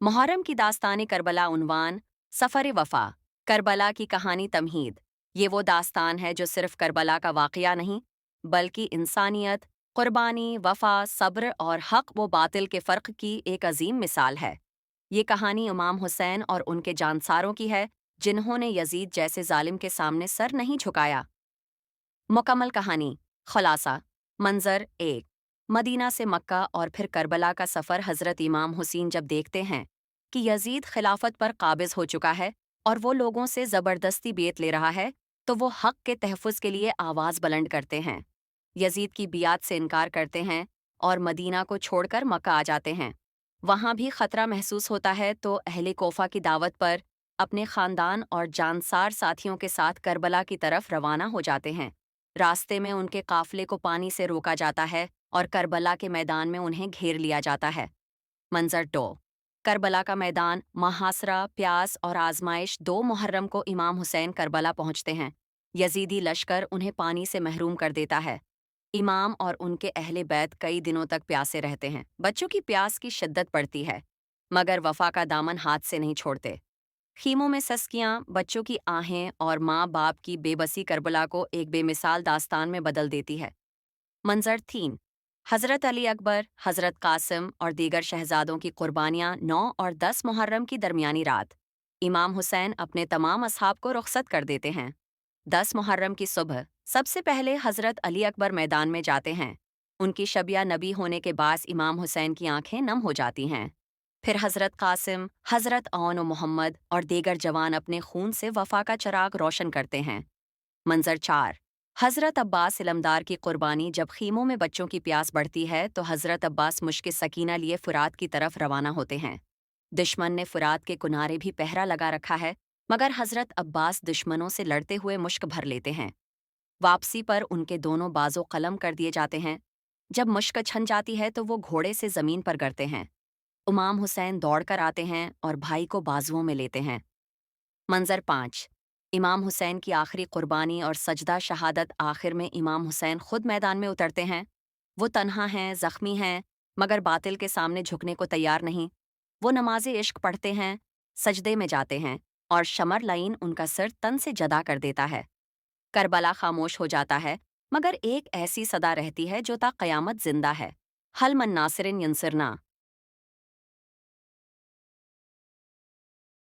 मुहर्रम की दास्तान करबला उन्वान सफ़र वफ़ा करबला की कहानी तमहीद। ये वो दास्तान है जो सिर्फ करबला का वाक़या नहीं बल्कि इंसानियत, क़ुरबानी, वफ़ा, सब्र और हक़ व बातिल के फ़र्क की एक अजीम मिसाल है। ये कहानी इमाम हुसैन और उनके जानसारों की है जिन्होंने यजीद जैसे जालिम के सामने सर नहीं झुकाया। मुकम्मल कहानी। खुलासा। मंजर एक। मदीना से मक्का और फिर करबला का सफ़र। हज़रत इमाम हुसैन जब देखते हैं कि यजीद खिलाफत पर काबिज़ हो चुका है और वो लोगों से ज़बरदस्ती बेत ले रहा है, तो वो हक़ के तहफ़्फ़ुज़ के लिए आवाज़ बुलंद करते हैं। यजीद की बियात से इनकार करते हैं और मदीना को छोड़कर मक्का आ जाते हैं। वहाँ भी ख़तरा महसूस होता है तो अहले कोफा की दावत पर अपने ख़ानदान और जानसार साथियों के साथ करबला की तरफ रवाना हो जाते हैं। रास्ते में उनके काफ़िले को पानी से रोका जाता है और करबला के मैदान में उन्हें घेर लिया जाता है। मंजर 2। करबला का मैदान। महासरा, प्यास और आजमाइश। 2 मुहर्रम को इमाम हुसैन करबला पहुंचते हैं। यजीदी लश्कर उन्हें पानी से महरूम कर देता है। इमाम और उनके अहले बैत कई दिनों तक प्यासे रहते हैं। बच्चों की प्यास की शिद्दत बढ़ती है, मगर वफा का दामन हाथ से नहीं छोड़ते। खीमों में सस्कियाँ, बच्चों की आहें और माँ बाप की बेबसी करबला को एक बेमिसाल दास्तान में बदल देती है। मंजर 3। हज़रत अली अकबर, हज़रत कासिम और दीगर शहजादों की कुर्बानियाँ। 9 और 10 मुहर्रम की दरमियानी रात इमाम हुसैन अपने तमाम असहाब को रुखसत कर देते हैं। 10 मुहर्रम की सुबह सबसे पहले हज़रत अली अकबर मैदान में जाते हैं। उनकी शबिया नबी होने के बास इमाम हुसैन की आंखें नम हो जाती हैं। फिर हज़रत कासिम, हज़रत औन और मोहम्मद और दीगर जवान अपने खून से वफा का चिराग रोशन करते हैं। मंजर 4। हज़रत अब्बास इलमदार की कुर्बानी। जब खीमों में बच्चों की प्यास बढ़ती है तो हज़रत अब्बास मुश्क सकीना लिए फ़ुरात की तरफ रवाना होते हैं। दुश्मन ने फ़ुरात के किनारे भी पहरा लगा रखा है, मगर हज़रत अब्बास दुश्मनों से लड़ते हुए मुश्क भर लेते हैं। वापसी पर उनके दोनों बाजों कलम कर दिए जाते हैं। जब मुश्क छन जाती है तो वो घोड़े से ज़मीन पर गिरते हैं। इमाम हुसैन दौड़कर आते हैं और भाई को बाजुओं में लेते हैं। मंजर 5। इमाम हुसैन की आखिरी कुर्बानी और सजदा शहादत। आखिर में इमाम हुसैन खुद मैदान में उतरते हैं। वो तन्हा हैं, ज़ख्मी हैं, मगर बातिल के सामने झुकने को तैयार नहीं। वो नमाज इश्क पढ़ते हैं, सजदे में जाते हैं और शमर लाइन उनका सिर तन से जदा कर देता है। करबला खामोश हो जाता है, मगर एक ऐसी सदा रहती है जो ता क़यामत जिंदा है। हल मन नासिरिन यंसरना।